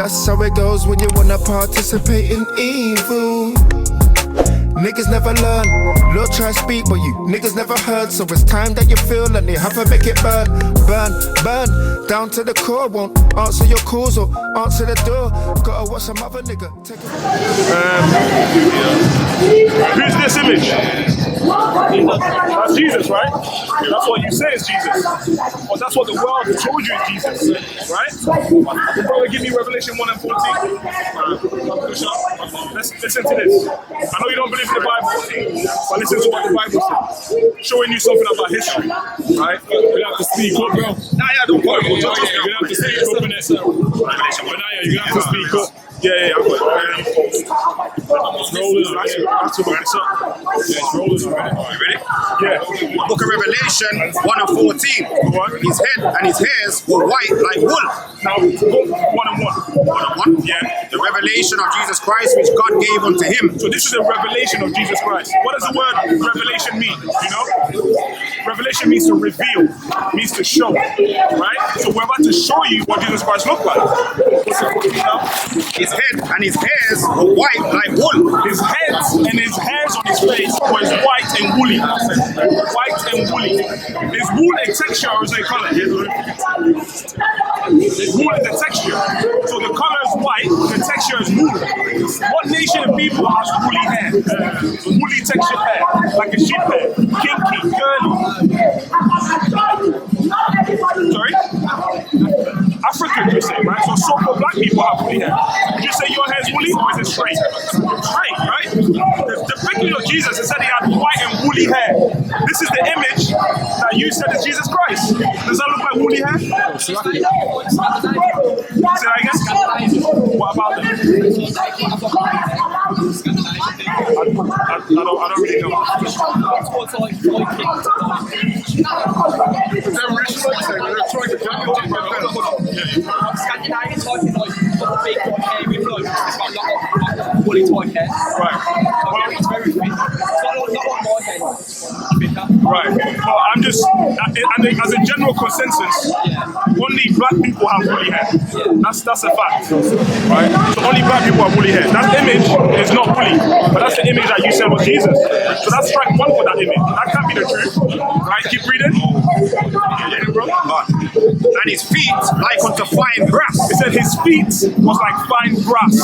That's how it goes when you wanna participate in evil. Niggas never learn. Lord try speak, but you niggas never heard. So it's time that you feel and you have to make it burn. Burn, burn, down to the core. Won't answer your calls or answer the door. Gotta watch some other nigga take it. Who's this image? That's Jesus, right? That's what you say is Jesus. Well, that's what the world told you is Jesus, right? Brother, give me Revelation 1 and 14. Let's listen to this. I know you don't believe in the Bible, but listen to what the Bible says. Showing you something about history, right? We have to speak up, bro. Don't go. We have to speak up in it. You have to speak up. Yeah, I've got it. It's rolling. I have to look this up. Yeah, it's rolling already. Are you ready? Yeah. Book of Revelation 1 and 14. His head and his hairs were white like wool. Now, book 1 and 1. 1 and 1? Yeah. The revelation of Jesus Christ which God gave unto him. So this is a revelation of Jesus Christ. What does the word revelation mean? You know? Revelation means to reveal, means to show, right? So we're about to show you what Jesus Christ looked like. What's it now? His head and his hairs were white like wool. His head and his hairs on his face was white and woolly. White and woolly. Is wool a texture or is it a color? Wool is a texture. So the color is white, the texture is wool. What nation of people has woolly hair? Woolly textured hair, like a sheep hair. Kinky, curly. Sorry? African, you say, right? So so-called black people have woolly hair. Would you say your hair is woolly or is it straight? Straight, right? The picture of Jesus, it said he had white and woolly hair. This is the image that you said is Jesus Christ. Does that look like woolly hair? Say that again? What about them? I don't really know. Scandinavian type is like big hairy bloke. It's got a lot of woolly type hair. Right. Well, it's very thick. It's not like my hair. Right. Well, I'm just, as a general consensus, only black people have woolly hair. That's a fact. Right? So only black people have woolly hair. That image is not woolly, but that's the image that you said was Jesus. So that's strike one for that image. That can't be the truth. Right? Keep reading. And his feet like unto fine brass. It said his feet was like fine brass.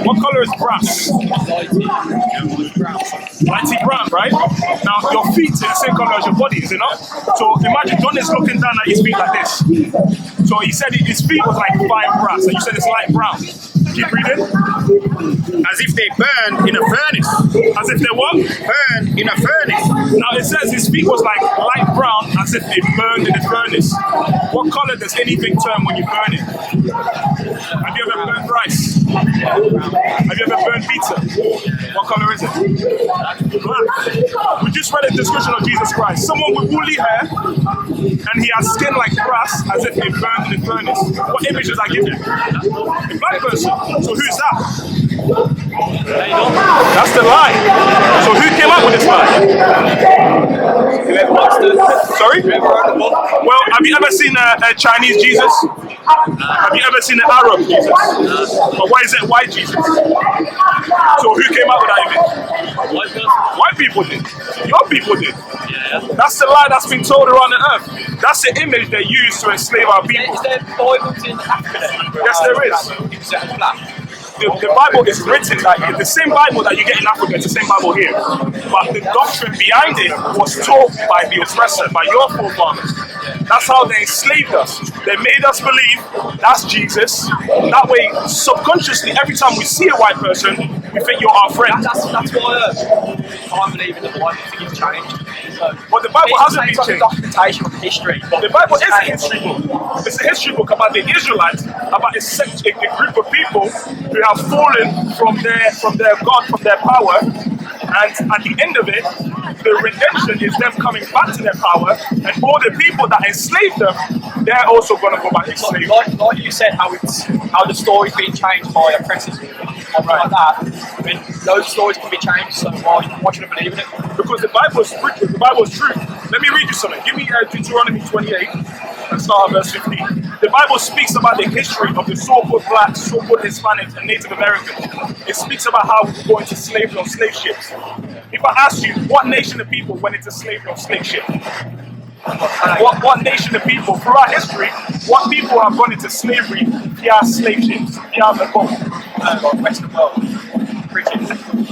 What color is brass? Lighty brown, right? Now your feet are the same color as your body, is it not? So imagine John is looking down at his feet like this. So he said his feet was like fine brass, and you said it's light brown. Keep reading. As if they burned in a furnace. As if they what? Burned in a furnace. Now it says his feet was like light brown, as if they burned in a furnace. What color does anything turn when you burn it? Have you ever burned rice? Have you ever burned pizza? What color is it? Black. We just read a description of Jesus Christ. Someone with woolly hair, and he has skin like brass, as if they burned in a furnace. What image does that give you? A black person. So who's that? That's the lie. So who came up with this lie? Sorry? Well, have you ever seen a Chinese Jesus? Have you ever seen an Arab Jesus? But why is it white Jesus? So who came up with that image? White people did. Your people did. That's the lie that's been told around the earth. That's the image they use to enslave our people. Is there Bibles in Africa? Yes, there is. The Bible is written like the same Bible that you get in Africa, it's the same Bible here. But the doctrine behind it was taught by the oppressor, by your forefathers. That's how they enslaved us. They made us believe that's Jesus. That way, subconsciously, every time we see a white person, we think you're our friend. That's why I believe in the Bible. I think it's changed. But the Bible hasn't been changed. Documentation of history. The Bible is a history book. It's a history book about the Israelites, about a group of people who have fallen from their God, from their power, and at the end of it, the redemption is them coming back to their power, and all the people that enslaved them, they're also going to go back enslaved. Like you said, how the story's been changed by oppressors, like that. I mean, those stories can be changed, so why should I believe in it? Because the Bible is truth. The Bible is truth. Let me read you something. Give me Deuteronomy 28 and start at verse 15. the Bible speaks about the history of the so-called blacks, so-called Hispanics, and Native Americans. It speaks about how we go into slavery on slave ships. If I ask you, what nation of people went into slavery on slave ships? What nation of people throughout history, what people have gone into slavery via slave ships, via the boat? Western world.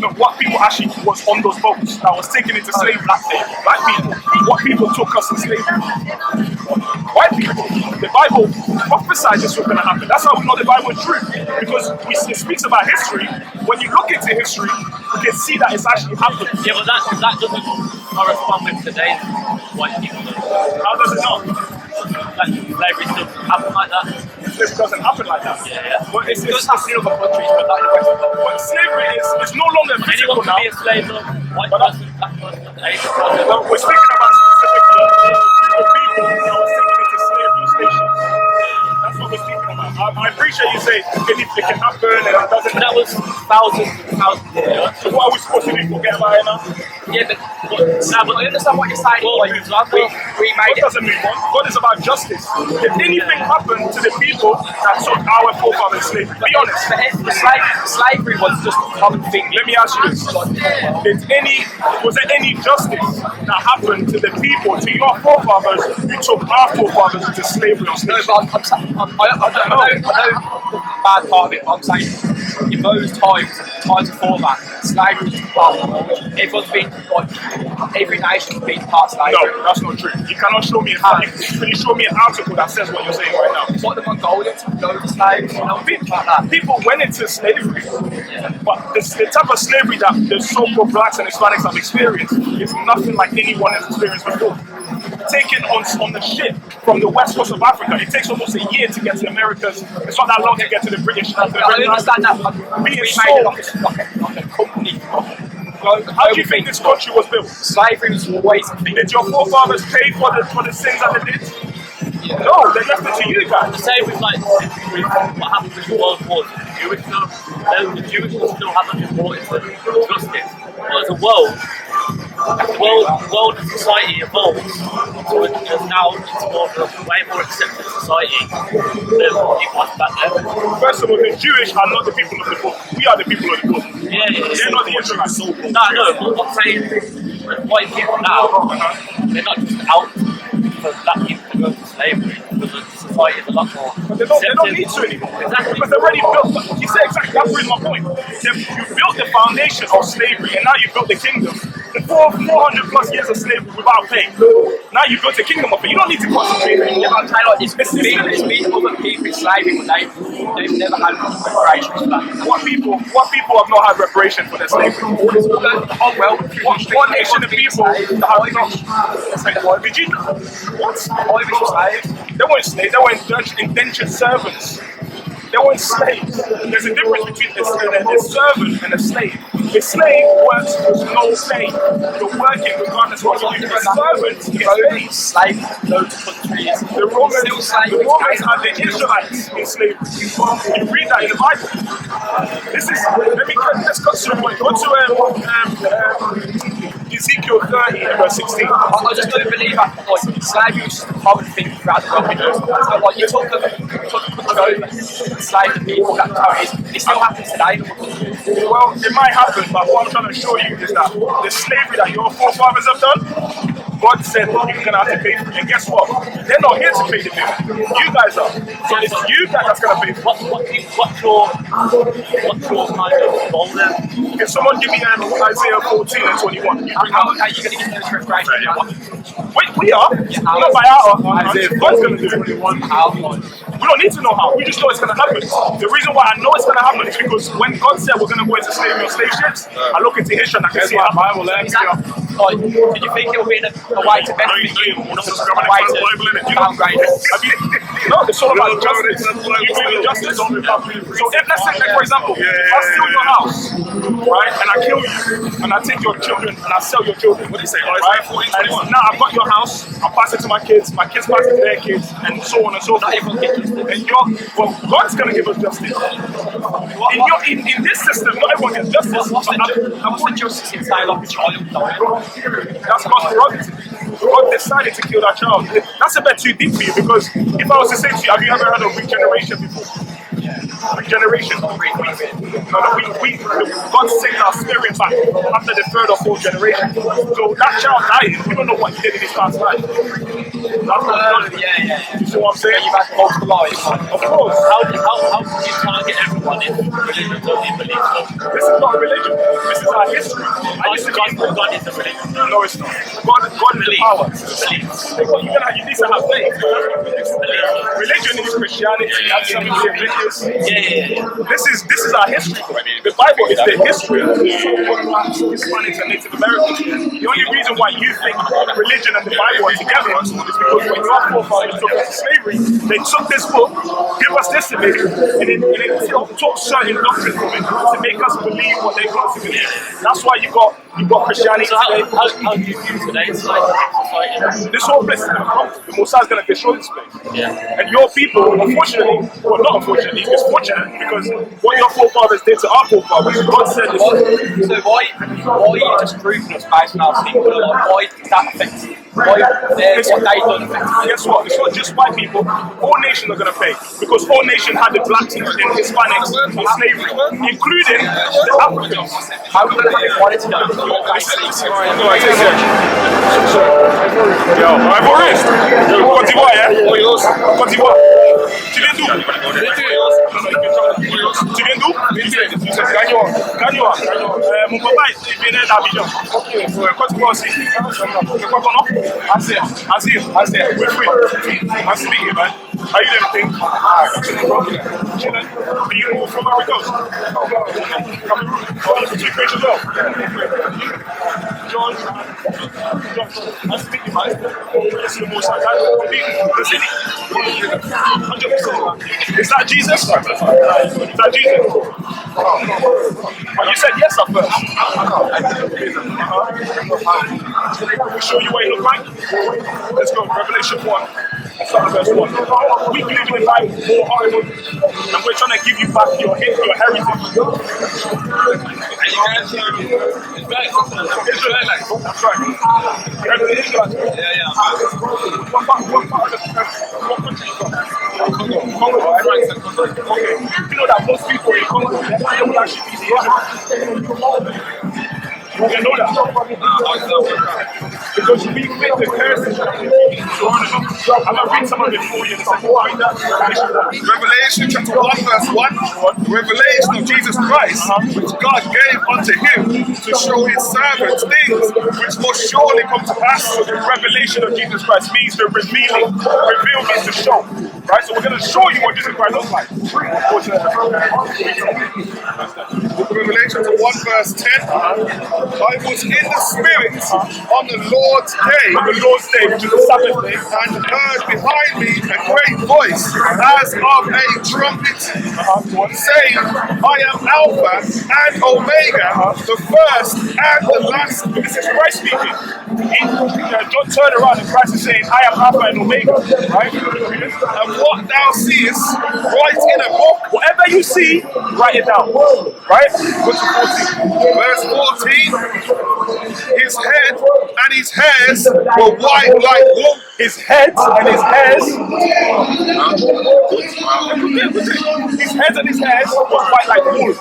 No, what people actually was on those boats that was taken into slavery? Black people. What people took us to slavery? White people. The Bible prophesied this was going to happen. That's how we know the Bible is true. Because it speaks about history. When you look into history, you can see that it's actually happened. Yeah, but that doesn't correspond with today's white people. How does it not? Like, slavery still happen like that. Slavery doesn't happen like that. Yeah. But It does happen in other countries, but not in the Western world. But slavery is no longer physical Anyone now. can be a slave, though. White person, black person, Asian person. Well, we're speaking about specifically the people that was taken into slavery stations. That's what we're speaking about. I appreciate you saying it can happen and it doesn't. That was thousands and thousands of years. So what are we supposed to do? Forget about it now? Yeah, but I understand what you're saying. Well, Like, we made God it. doesn't move on. God is about justice. Did anything happen to the people that took our forefathers slavery? Be honest. Slavery was just a common thing. Let me ask you this. Was there any justice that happened to the people, to your forefathers who took our forefathers into slavery or No, slavery? but I know bad part of it, but I'm saying in those times before that, slavery was part of the world. Everyone's been, like, every nation's been part of slavery. No, that's not true. You cannot show me can you show me an article that says what you're saying right now? It's like the Mongolians, the slaves, things like that. People went into slavery, but the type of slavery that the so-called blacks and Hispanics have experienced is nothing like anyone has experienced before. Taken on the ship from the west coast of Africa, it takes almost a year to get to the Americas. It's not that long to get to the British. I understand that, but we Being made sold. it like a company. How do you think this country was built? Slavery was always a thing. Did your forefathers pay for the sins that they did? No, they left it to you guys. the same with like with what happened with the World War, the Jewish still haven't been brought into justice. But as a world and society evolves, so it's now it's more of a way more accepted society than people back then. First of all, the Jewish are not the people of the book. We are the people of the book. Yeah, They're not the Israelites. no, I know, but I'm saying white people now, they're not just out for black people to go to slavery, because the society is a lot more But they don't need to anymore. Exactly. Because they've already built. You said exactly. That proves my point. You built the foundation of slavery, and now you built the kingdom. The 400 plus years of slavery without pay. Now you built a kingdom of it. You don't need to concentrate. Yeah, but I'm saying, like, it's been other people in slavery, but they've never had reparations for that. What people have not had reparation for their slavery? The whole world. What nation of people that have not? Did you know? What? Irish slaves. They weren't slaves. They were indentured servants. They weren't slaves. There's a difference between a servant and a slave. A slave works with no pay. You're working regardless of what you do. A servant is paid. Slave, loads of countries. The Romans had the Israelites in slavery. You read that in the Bible. Let's cut to the point. Go to Ezekiel 30 and verse 16. I just don't believe that, like, slavery was just a common thing throughout the world. So, like, you took them over, enslaved the people, it still happens today. Well, it might happen, but what I'm trying to show you is that the slavery that your forefathers have done, God said you're going to have to pay for it. And guess what? They're not here to pay the bill. You guys are. So it's you guys that's going to pay for it. What's your kind of goal there? Can someone give me Isaiah 14 and 21? How are you going to get those reparations? Wait, we are. Not by our God's going to do it. We don't need to know how. We just know it's going to happen. The reason why I know it's going to happen is because when God said we're going to go into slavery on slave ships, I look into history and I can see how Bible learns. Did you think it would be a way to benefit you, or not a way to downgrade it? No, it's all about justice. You believe in justice. So if, let's say, like, for example, if I steal your house, right, and I kill you, and I take your children, and I sell your children, what do you say? Right? And now I've got your house, I pass it to my kids pass it to their kids, and so on and so forth. And God's going to give us justice. In this system, not everyone gets justice. What's the justice inside like a child dying? That's God's prerogative. God decided to kill that child. That's a bit too deep for you, because if I was to say to you, have you ever heard of regeneration before? Regeneration. God takes our spirit back after the third or fourth generation. So that child died. We don't know what he did in his past life. That's what you see what I'm saying? You've had multiple lives. Of course. How can you target everyone if religion doesn't believe so? This is not religion. This is our history. God is the religion. No, it's not. God is the power. You need to have faith. Religion is Christianity. This is our history already. The Bible is the history of Hispanics and Native Americans. The only reason why you think religion and the Bible are together is because when your forefathers took us to slavery, they took this book, give us this image, and it took certain doctrine from it to make us believe what they want to believe. That's why you got Christianity today. How do you view today's society? This whole place is going to come. The Messiah is going to destroy this place. Yeah. And your people, unfortunately, well, not unfortunately, it's fortunate, because what your forefathers did to our forefathers, God said this. So why are you just grouping us based on our single? Why does that affect? What they done affect? Guess what? It's not just white people. All nations are going to pay, because all nations had the blacks and Hispanics in slavery, including the Africans. How do you quality of your guys' Yo, Ivoiriste. Côte d'Ivoire, hein? Côte d'Ivoire. Tu viens d'où? Tu viens d'où? Gagnois. Mon papa, il venait d'Abidjan. Côte d'Ivoire aussi. C'est quoi ton nom? Azir. We're free. I'm speaking, man. How you doing, Chilling. Are you from where we go? Cameroon. Oh, you speak French as well? John. Nice to meet you, man. This is the most the city. 100%. Is that Jesus? Is that Jesus? Oh, you said yes at first. We'll show you what he looked like. Let's go. Revelation 1. Start verse 1. We believe in the Bible wholeheartedly, and we're trying to give you back your heritage. Israelites. That's right. You heard of the Israelites? Yeah. What country you from? Congo, right? Okay. You know that most people in Congo, they will actually be the Israelites. You can know that. Because we fit the curses that we need to honor them. I'm going to read some of it for you in a second. Revelation chapter 1 verse 1. Revelation of Jesus Christ, which God gave unto him to show his servants things which must surely come to pass. So the revelation of Jesus Christ means the revealing. Reveal means to show. Right? So we're going to show you what Jesus Christ looks like. Revelation 1 verse 10. I was in the Spirit on the Lord's day. On the Lord's day, which is the Sabbath day. And heard behind me a great voice as of a trumpet saying, I am Alpha and Omega, the first and the last. This is Christ speaking. Don't turn around and Christ is saying, I am Alpha and Omega. Right? And what thou seest, write in a book. Whatever you see, write it down. Right? Go to 14. Verse 14. His head and his hairs were white like wool. His head and his hairs. His head and his hairs were white like wool.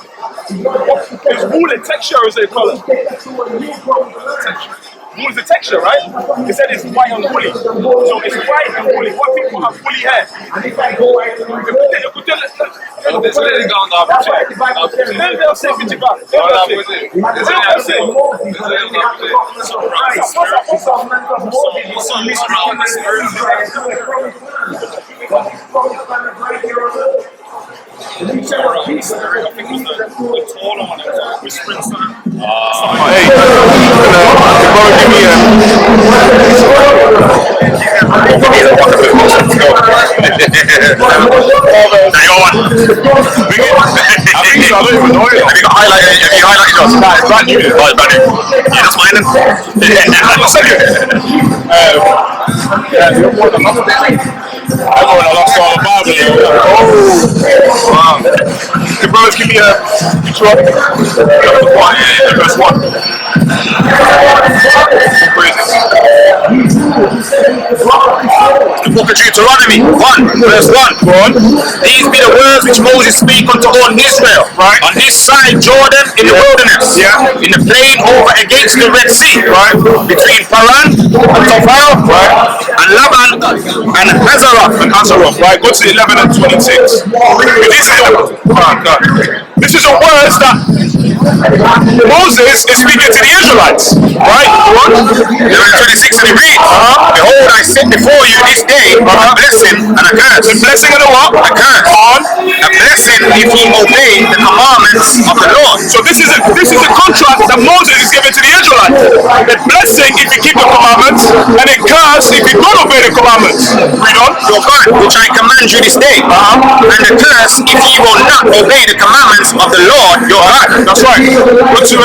Is wool a texture or is it a color? Wool is a texture, right? He said it's white and woolly. So it's white and woolly. What people have woolly hair? The brothers give me a intro. Verse 1. Praises. The book of Deuteronomy 1, verse 1. Go on. These be the words which Moses spake unto all Israel, Right. on this side Jordan in the wilderness, Yeah. in the plain over against the Red Sea, Right. between Paran and Tophel, Right. and Laban and Hazaroth. And Azeroth, right? Go to 11 and 26. This is a words that Moses is speaking to the Israelites, right? Go on. 11:26, and it reads, Behold, I set before you this day a blessing and a curse. The blessing and the what? A curse. On. A blessing if ye obey the commandments of the Lord. So this is a contract that Moses is giving to the Israelites. The blessing if you keep the commandments, and a curse if you don't obey the commandments. Read on. Your God, which I command you this day, and the curse if ye will not obey the commandments of the Lord your God. That's right. Go to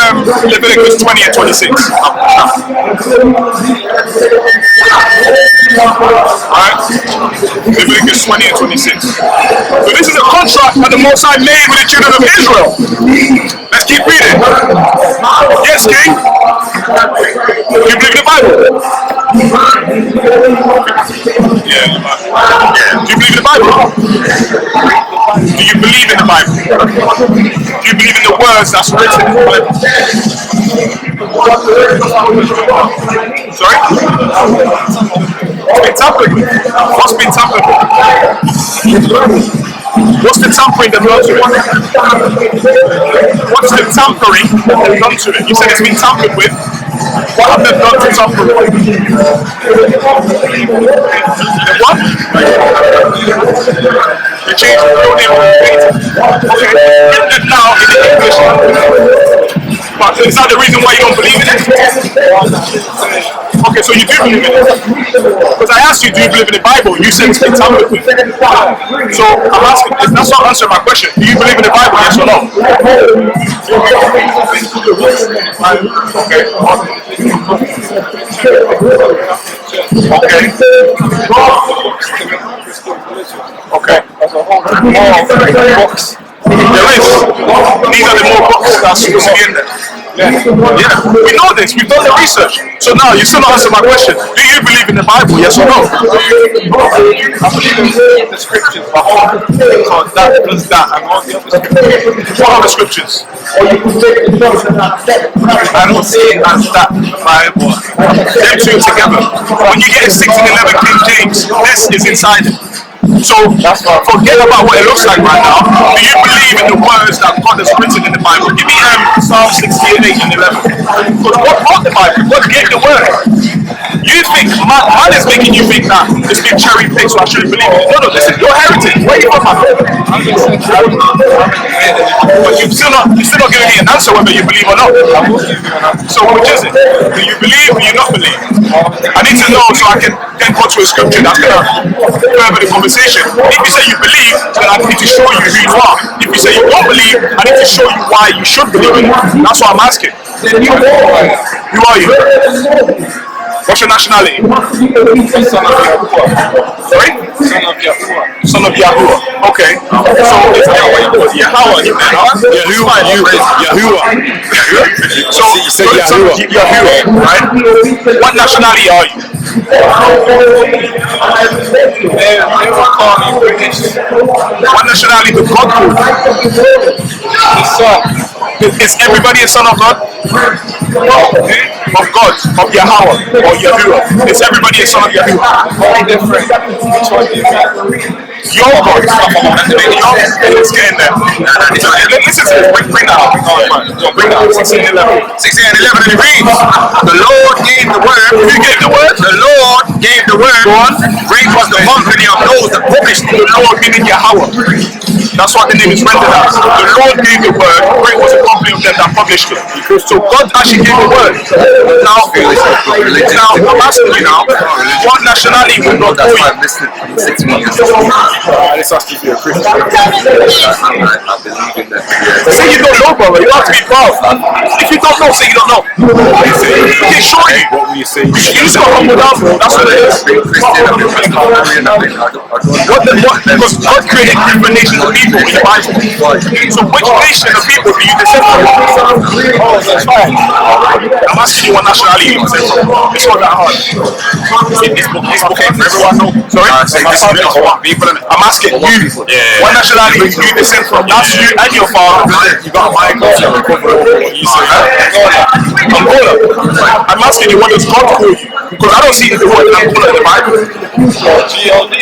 Leviticus 20 and 26. Alright? Leviticus 20 and 26. So this is a contract that the Most High made with the children of Israel. Let's keep reading. Yes, King? You believe in the Bible? Yeah, the Bible. Yeah. Do you believe in the Bible? Do you believe in the Bible? Do you believe in the words that's written in the Bible? Sorry? It's been tampered with. What's been tampered with? What's the tampering they've done to it? What's the tampering that they've done to it? You said it's been tampered with. What have they done to tamper with? The what? They changed the real name of the data. Okay, written it now in the English language. But is that the reason why you don't believe in it? Okay, so you do believe in it. Because I asked you, do you believe in the Bible? You said it's been tampered with. So I'm asking, that's not answering my question. Do you believe in the Bible, yes or no? Okay. Books. There is. These are the more books that's supposed to be in there. Yeah, we know this. We've done the research. So now you still not answer my question. Do you believe in the Bible? Yes or no? I believe in the scriptures, but because that does that, and all the other scriptures. What are the scriptures? I don't see it as that Bible. Them two together. When you get a 6 and 11 King James, this is inside it. So forget about what it looks like right now. Do you believe in the words that God has written in the Bible? Give me Psalm 68 and 11. Because what wrote the Bible? God gave the word. You think man is making you think that it's been cherry picked, so I shouldn't believe it. No, this is your heritage. Where are you from, man? But you're still not giving me an answer whether you believe or not. So which is it? Do you believe or do you not believe? I need to know so I can then go to a scripture that's gonna further the conversation. If you say you believe, then I need to show you who you are. If you say you don't believe, I need to show you why you should believe it. That's what I'm asking. Who are you? What's your nationality? Sorry? Son of Yahuwah. Okay. So it's Yahuwah, you man. Yahuwah. So you said Yahuwah, right? What nationality are you? They will call me British. What nationality do God call you? The son. Is everybody a son of God? Of God, of Yahweh, or Yahuwah. Is everybody a son of Yahuwah? All different. Which one do you mean? Your God. Let's get in there. Listen to this. Bring that up. Bring that up. 16 and 11. 16 and 11, and it reads, the Lord gave the word. Who gave the word? The Lord gave the word. Go on. Great was the company of those that published The Lord meaning Yahweh. That's what the name is rendered as. The Lord gave the word. Great was the company of them that published it. So God actually gave the word. Now I'm asking you now, what nationality would God call you? This has to be a Christian. Say you don't know, brother. You have to be proud. If you don't know, say you don't know. Okay, show you. What will you say? You just got humble down, bro. That's what it is. Because God created different nations of people. people in the Bible. So which nation of people do you descend from? Oh, that's fine. I'm asking you what nationality you descend from. It's not that hard. It's okay for everyone. No, sorry. I'm asking you. What nationality do you descend from? That's you and your father. You got my culture. Angola. I'm asking you, what does God call you? Because I don't see the word Angola in the Bible. G-O-D.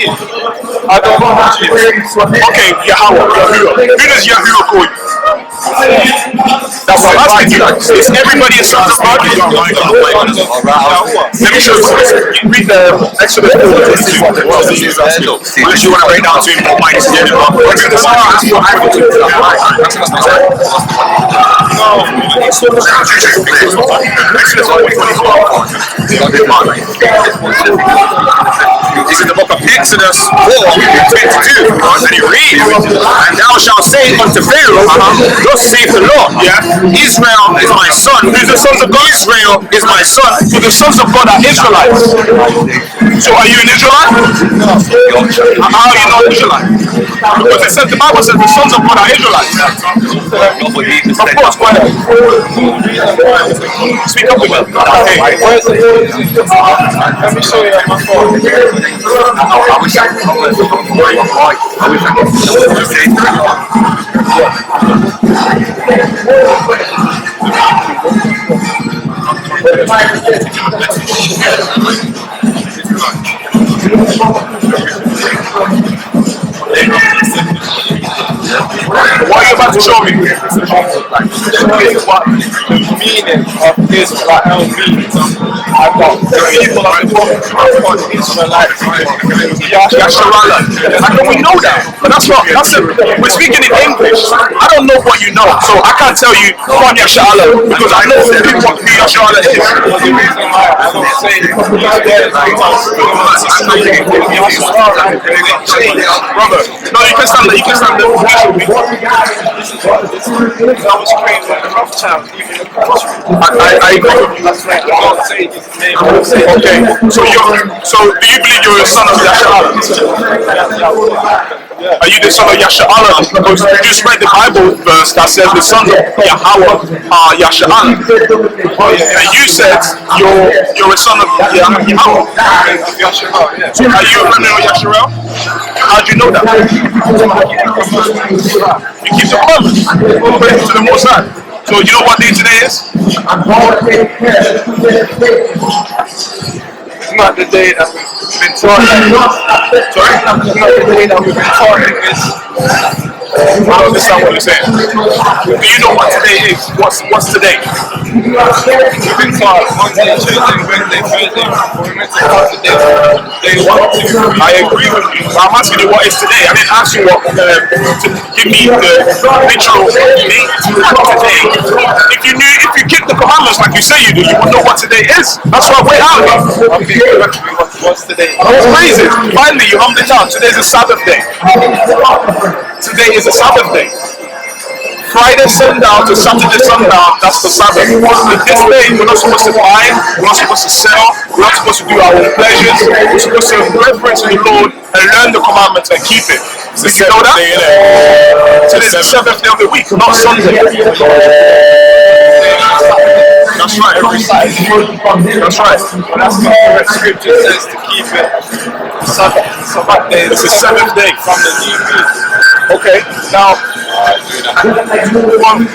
I don't know what it is. Okay, Yahweh, Yahuwah. Who does Yahuwah call you? That's what I'm asking you. Is everybody a son of God? Let me show you. Read the Exodus 4. This is what the world is asking. Unless you want to break down to more minds. Exodus 4. This is the book of Exodus 4:22, and it reads, "And thou shalt say unto Pharaoh, Thus saith the Lord, Israel is my son." Who's the sons of God? Israel is my son. So the sons of God are Israelites. So are you an Israelite? How are you not Israelite? Because it says, the Bible says the sons of God are Israelites. Of course, go ahead. Speak up with me. Okay. Let me show you my phone. I wish I What are you about to show me? What the meaning of Israel means. I've got people on the book on Israelites. Yasharala. I know we know that, but we're speaking in English. I don't know what you know, so I can't tell you on Yasharala because I know what Yasharala is. The reason why I don't say Brother, no, you can stand there. You can stand there. I was trained by a rough child. I agree with you. That's right. I don't say his name. I don't say Okay, so do you believe you're a son of Yasharala? Are you the son of Yasharala? Because you just read the Bible verse that says the sons of Yahweh are Yasharala. And you said you're a son of Yahweh. So are you a son of Yasharala? How do you know that? You keep the promise to the Most High. So you know what day today is? it's not the day that we've been taught. Sorry? It's not the day that we've been taught. I don't understand what you're saying. Do you know what today is? What's today? We've been taught Monday, Tuesday, Wednesday, Thursday. We're meant to start the day 1, 2, 3. I agree with you. I'm asking you what is today. I didn't ask you what to give me the literal date today. If you keep the commandments like you say you do, you would know what today is. That's why we're out here. Okay, what's today? It's crazy. Finally, you hummed it out. Today's a Sabbath day. Today is a Sabbath day. Friday sundown to Saturday sundown, that's the Sabbath. In this day, we're not supposed to buy, we're not supposed to sell, we're not supposed to do our own pleasures, we're supposed to reverence the Lord and learn the commandments and keep it. Did you know that? Today's the 7th day of the week, not Sunday. That's right. That's right. Well, that's not correct. Scripture says to keep it Sabbath day. It's the 7th day. From the new moon. Okay, now,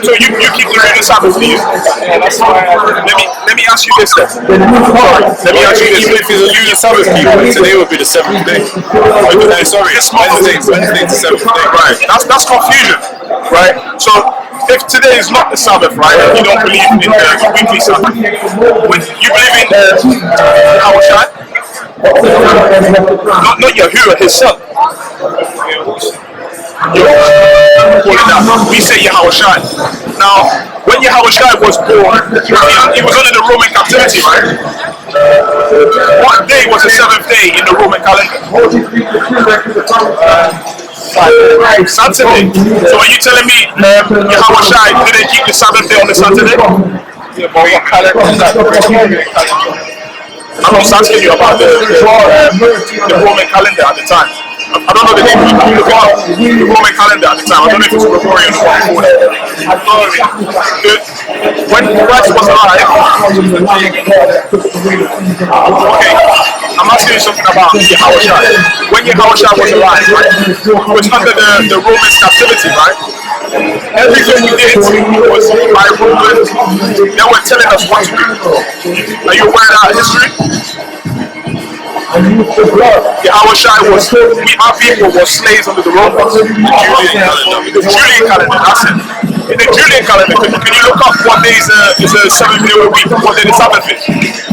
so you keep the lunar Sabbath, do you? Yeah, that's why Let me ask you this then. Let me ask you this. Even if it's a lunar Sabbath, today would be the 7th day. Sorry, it's Wednesday to 7th day. Right, that's confusion, right? So if today is not the Sabbath, right, and you don't believe in the weekly Sabbath, when you believe in Yahushua, not Yahuwah, his son. We say Yahushua. Now, when Yahushua was born, he was under the Roman captivity, right? What day was the 7th day in the Roman calendar? Saturday. So are you telling me Yahushua didn't keep the Sabbath day on the Saturday? Yeah, but what calendar is that? I'm just asking you about the Roman calendar at the time. I don't know the name, but the Roman calendar at the time. I don't know if it's Gregorian or what before that. When Christ was alive, okay, I'm asking you something about Yahushua. When Yahushua was alive, right, he was under the Roman captivity, right? Everything we did was by Romans. They were telling us what to do. Are you aware of that history? Yahushua was, our people were slaves under the Romans. The Julian calendar, that's it. In the Julian calendar, can you look up what day is a 7th day of the week? What day the Sabbath is?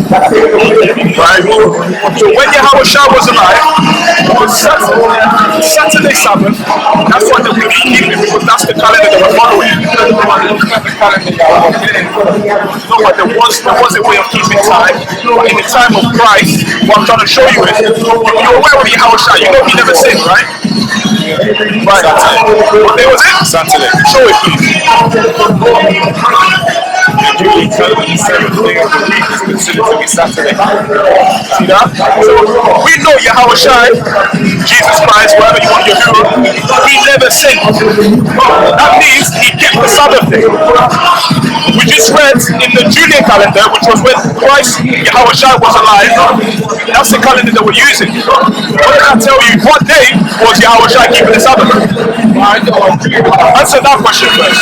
Right? So when Yahushua was alive, on Saturday Sabbath, that's what they were keeping because that's the calendar they were following. No, but there was a way of keeping time. But in the time of Christ, what I'm trying to show you is, you're aware of Yahushua, you know he never sinned, right? Right. What day was it? Saturday. Show it, please. Julie telling me the 7th day of the week is considered to be Saturday. See that? So we know Yahushua, Jesus Christ, whatever you want to do, he never sinned. That means he kept the Sabbath day. We just read in the Julian calendar, which was when Christ, Yahushua, was alive. That's the calendar that we're using. What did I tell you? What day was Yahushua keeping the Sabbath? Answer that question first.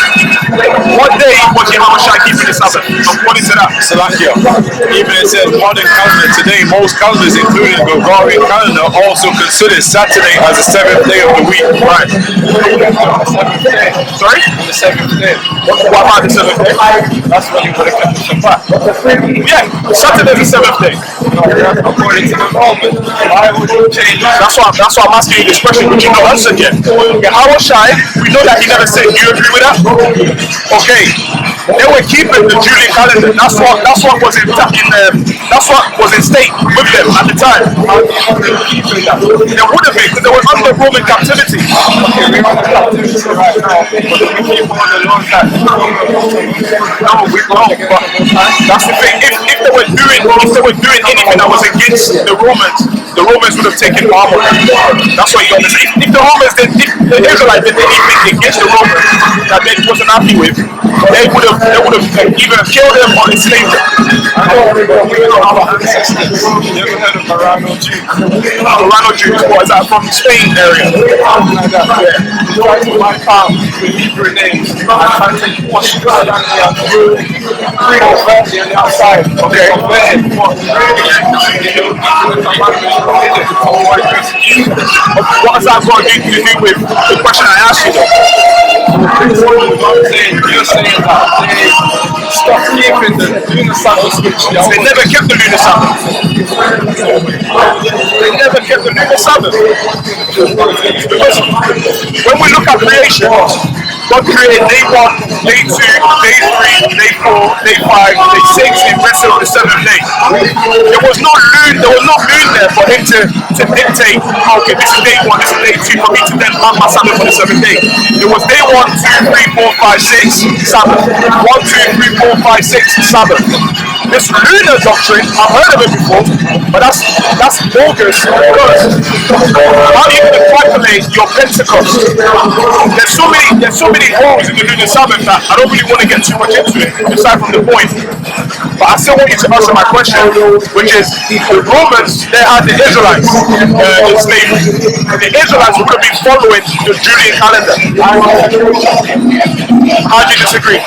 What day was Yahushua keeping the Sabbath? According to that. Salakia. Even it says modern calendar today, most calendars, including the Gregorian calendar, also consider Saturday as the 7th day of the week. Right. Sorry? The 7th day. What about the 7th day? That's when you would have kept the Shabbat. Yeah, Saturday is the 7th day. According to the Romans, why would you change that? That's why I'm asking you this question, which you know answer yet. Yahushua, we know that he never said. Do you agree with that? Okay. They were keeping the Julian calendar. That's what was in state with them at the time. They would have been because they were under Roman captivity. Okay, we're on the captivity right now, but we keep on the Lord's hand. No, we don't. But that's the thing. If they were doing anything that was against the Romans would have taken armor. That's what you understand. If the Israelites did anything against the Romans that they wasn't happy with, they would have either killed them or enslaved them. We don't have our ancestors. You ever heard of Marano Jews? Marano Jews, what is that, from Spain area? Like that, yeah. Try to wipe out the Hebrew names and try to wash the Christianity on the outside. Okay. What has that got to do with the question I asked you though? You're saying that they stopped keeping the lunar Sabbath, which They never kept the lunar Sabbath. They never kept the lunar Sabbath. Because when we look at creation, God created day 1, day 2, day 3, day 4, day 5, day 6, and rested on the 7th day. There was no moon there for him to dictate, okay, this is day 1, this is day 2, for me to then mark my Sabbath for the 7th day. It was day 1, 2, 3, 4, 5, 6, Sabbath. 1, 2, 3, 4, 5, 6, Sabbath. This lunar doctrine, I've heard of it before, but that's bogus because how are you going to calculate your Pentecost? There's so many holes in the lunar Sabbath that I don't really want to get too much into it, aside from the point. But I still want you to answer my question, which is the Romans, they had the Israelites in slavery. And the Israelites would have been following the Julian calendar. How do you disagree?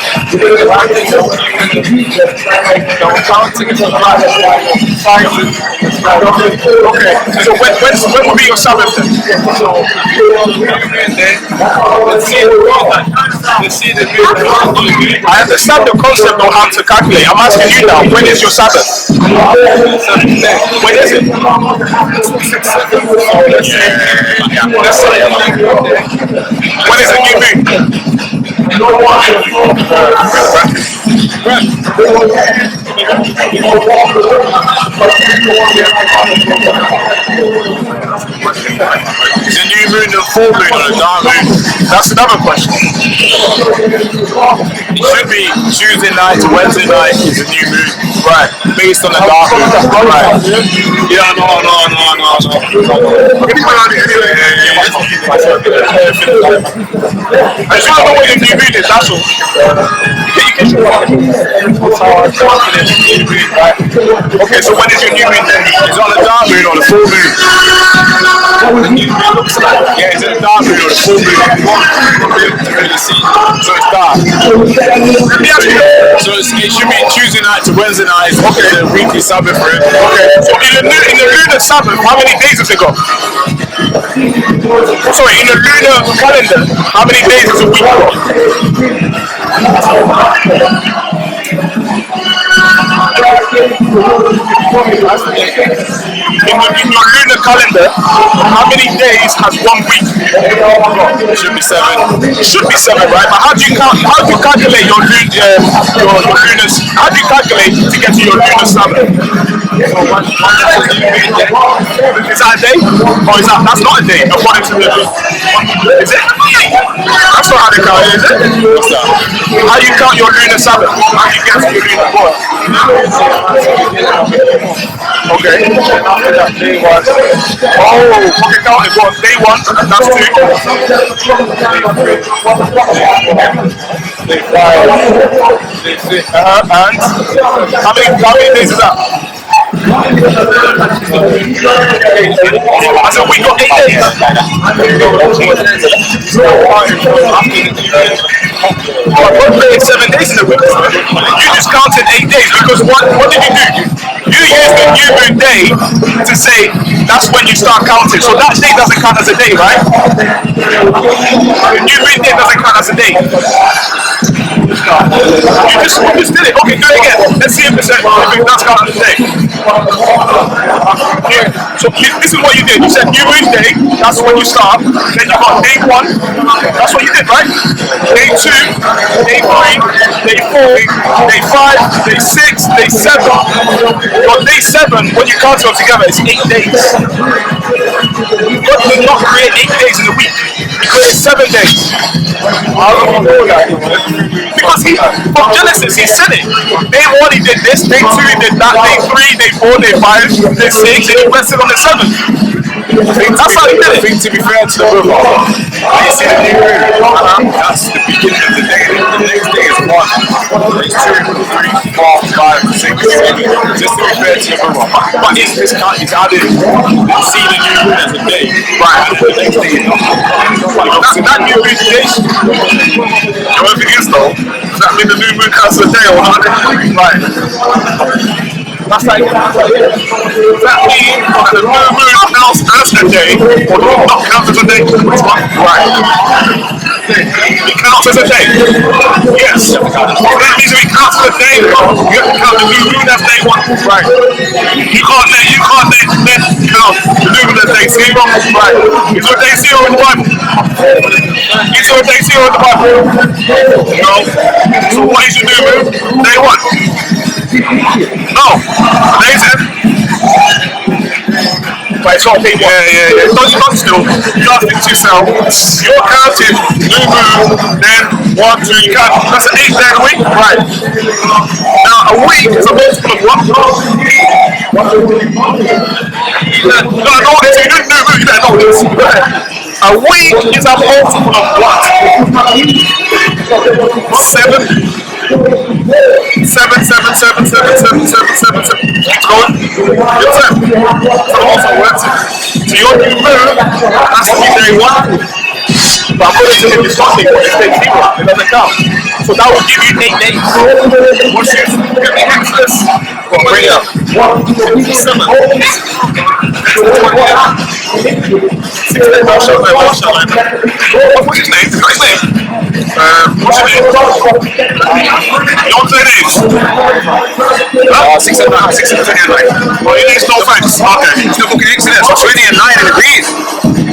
Okay, so when will be your Sabbath then? I understand the concept of how to calculate. I'm asking you now, when is your Sabbath? When is it? When is the new moon? Is the new moon the the full moon or the dark moon? That's another question. It should be Tuesday night to Wednesday night is a new moon. Right. Based on the dark moon. Right. Yeah, no. I just want to know what your new moon is, that's all. Okay, so when is your new moon then? Is it on the dark moon or the full moon? The new moon looks like, yeah, is it the dark moon or the full moon? So it's dark. So it should be Tuesday night to Wednesday night. Okay, the weekly Sabbath for it. Okay, so in the lunar Sabbath, how many days has it got? Sorry, in the lunar calendar, how many days has a week got? In your lunar calendar, how many days has 1 week? It should be 7. It should be 7, right? But how do you calculate your lunar? How do you calculate to get to your lunar Sabbath? Is that a day? Or that's not a day according to the? Is it? That's not how they count it, is it? How do you count your lunar Sabbath? How do you get to your lunar what? Okay. After that, day 1. Oh, okay, count it. What? Day 1, that's 2. Day 5. Day 6. And how many days is that? I said we got 8 days. One day is 7 days in a week. You just counted 8 days because what did you do? You used the new moon day to say that's when you start counting. So that day doesn't count as a day, right? The new moon day doesn't count as a day. You just did it. Okay, do it again. Let's see if it does count as a day. So this is what you did. You said new moon day, that's when you start. Then you got day 1, that's what you did, right? Day 2, day 3, day 4, day 5, day 6, day 7. On day 7, when you count it all together, it's 8 days. God did not create 8 days in a week. He created 7 days. Because from Genesis, he said it. Day 1, he did this. Day 2, he did that. Day 3, day 4, day 5, day 6, and he rested on the 7th. That's how he did it. I think to be fair to the brother, you see the new moon, that's the beginning of the day. The next day is 1. It's 2, 3, 4, 5, 6, 7. Just to be fair to the brother. But it's added, see the new moon as a day. Right, and the next day is not. That new moon day, you know what it is though? Does that mean the new moon counts as a day or not? Right. That's like, does that mean that the new moon counts as a day or does it not count as a day? Right. It counts as a day. Yes. So that means if it counts as a day, you have to count the new moon as day 1. Right. You can't then count the new moon as day 0. Right. Is there a day 0 in the Bible? Is there a day 0 in the Bible? No. So what is your new moon? Day 1. No, amazing. But it's not people. Yeah. Not still. You can't think to yourself. You're counting new moon, then 1, 2. You can't. That's an 8 day a week, right? Now a week is a multiple of what? You know this. You didn't new moon. You don't know this. A week is a multiple of what? 7. 7. Keep going. Your turn. So also works. So your new moon has to be day 1. But according to him, it's not day 1, it's day 0. It doesn't count. So that will give you 8 days. What's yours? Give me Exodus. Well, bring it up. 7. 6 days. What's his name? What's his name? What's your name? You don't say names? 6 and 9. 6 and 10, right? Well, your name's no thanks. Okay. It's the book of Exodus. 20 and 9 and agrees.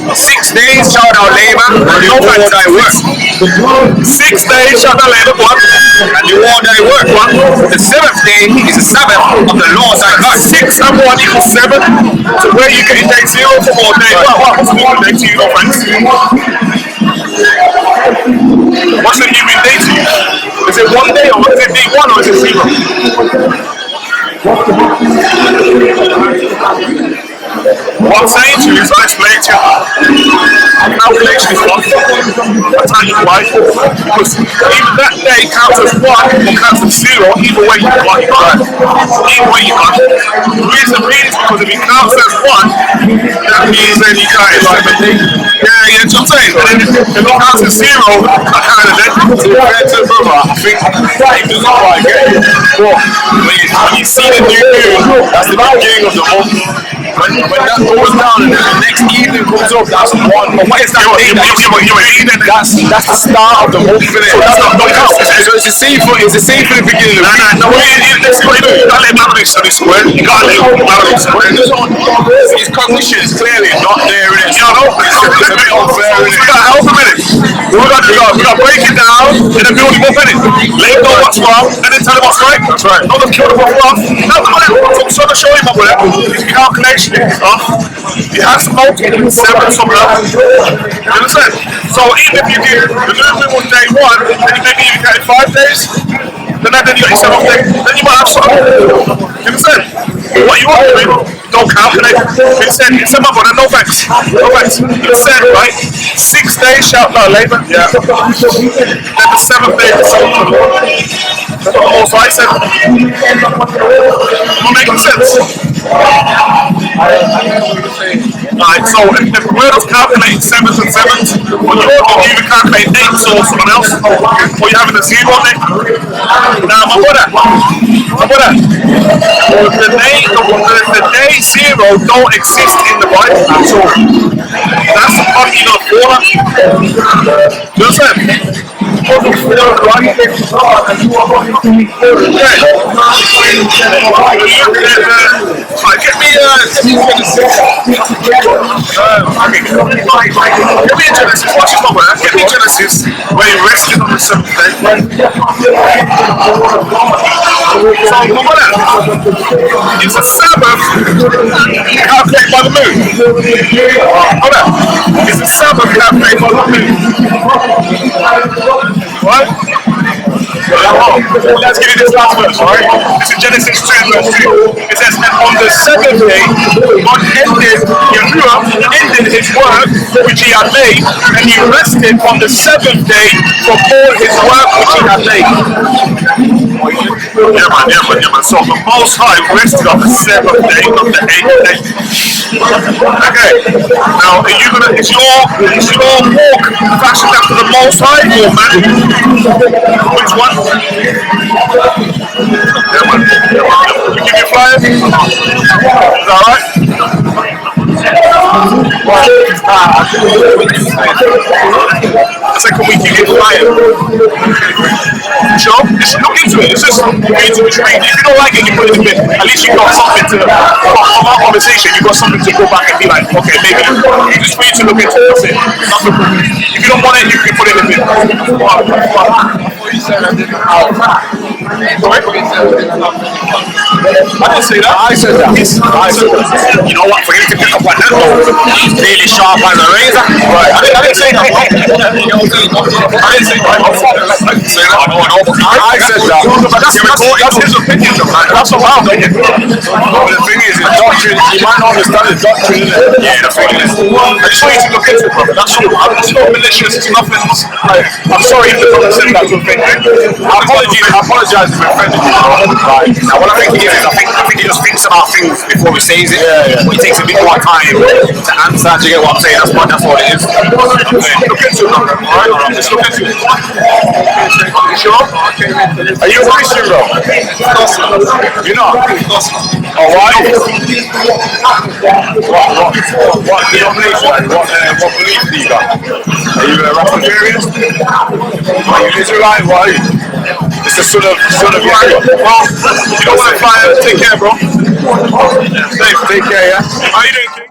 6 days shalt thou labor, and no thanks thy work. 6 days shall the labor one, and do all thy work one. The 7th day is the Sabbath of the Lord thy God. 6 and 1 equals 7. So where you getting day 0 from all day? What's the new day to you, friends? What's the new day to you? Is it 1 day or is it day 1 or is it 0? What I'm saying to you is, I'll explain to you. Calculation is one. I'll tell you why. Because even that day counts as 1 or counts as 0, either way you got it. Either way you got it. The reason being is because if it counts as 1, that means then you count it like a day. Yeah, you know what I'm saying? And if it counts as 0, I count it then. To be fair to the brother, I think it does not quite get it. But when you see the new moon, that's the beginning of the month. When that goes down and the next evening comes up, that's 1. But what is that day? That's the start of the month, innit? So that's not count. So it's the same for the beginning of the week. No, you gotta let mathematics on this word. You gotta let mathematics on this word. His cognition is clearly not there, innit? You know, it's a bit unfair, innit? We gotta help him, innit? We gotta break it down and then build him up, innit? Let him know what's wrong and then tell him what's right. That's right. Not just kill him what's wrong. No, come on, I'm trying to show him up with it. His calculation is off. He has to multiply 7 somewhere else. You understand? So even if you do the new moon on day 1, and maybe you get it 5 days, then you got your 7th day, then you might have something. You understand? What you want to do, don't calculate. It said, no thanks. No thanks. It said, right, 6 days shalt thou labor. Yeah. Then the 7th day is sold to the Lord. That's what also I said. Not making sense. Alright, so if we're just calculating 7th and 7th, or you even calculate 8s or something else, or you're having a 0 on it. Now, my brother, the day 0 don't exist in the Bible at all. That's the part you're gonna fall at. You understand? Get me Genesis. Watch this one, man. Get me Genesis where he rested on the 7th day. So, it's a Sabbath calculated by the moon. It's a Sabbath calculated by the moon. What? Let's give you this last verse, alright? This is Genesis 2 verse 2. It says, and on the 7th day, God ended his work which he had made, and he rested on the 7th day from all his work which he had made. Yeah man. So the Most High rested on the 7th day, not the 8th day. Okay. Now, is your walk fashioned after the Most High or man? Which one? Yeah man. We give you flyers? Is that alright? The second week you get flyers. Sure? Just look into it. It's just which way. If you don't like it, you put it in bed. At least you got something to, from our conversation, you got something to go back and be like, okay, maybe. It's just for you to look into it. That's it. If you don't want it, you can put it in bed. You said I didn't have. Sorry? I didn't say that. I said that. You know what? For him to pick up like that, though, he's really sharp as a razor. Right. I didn't say that. I didn't say that. I said that. But that's his opinion, though. That's not my opinion. But the thing is, doctrine, you might not understand the doctrine, innit? Yeah, the thing is. I just want you to look into it, brother. That's all. It's not malicious. It's nothing. I'm sorry if the brother said that to offend you. I apologize if I offended you. Now, what I think he is, I think he just thinks about things before he says it. Yeah. He takes a bit more time to answer. Do you get what I'm saying? That's what it is. Okay. Look into it, alright? Just look into it. You sure? Are you a Christian, bro? You're not? Oh, why? What denomination? What belief do you got? Are you a Rastafarian? Are you Israelite? What are you? It's the son of Yahweh. Well, you don't want to fire. Take care, bro. Safe. Take care, yeah? How you doing, King?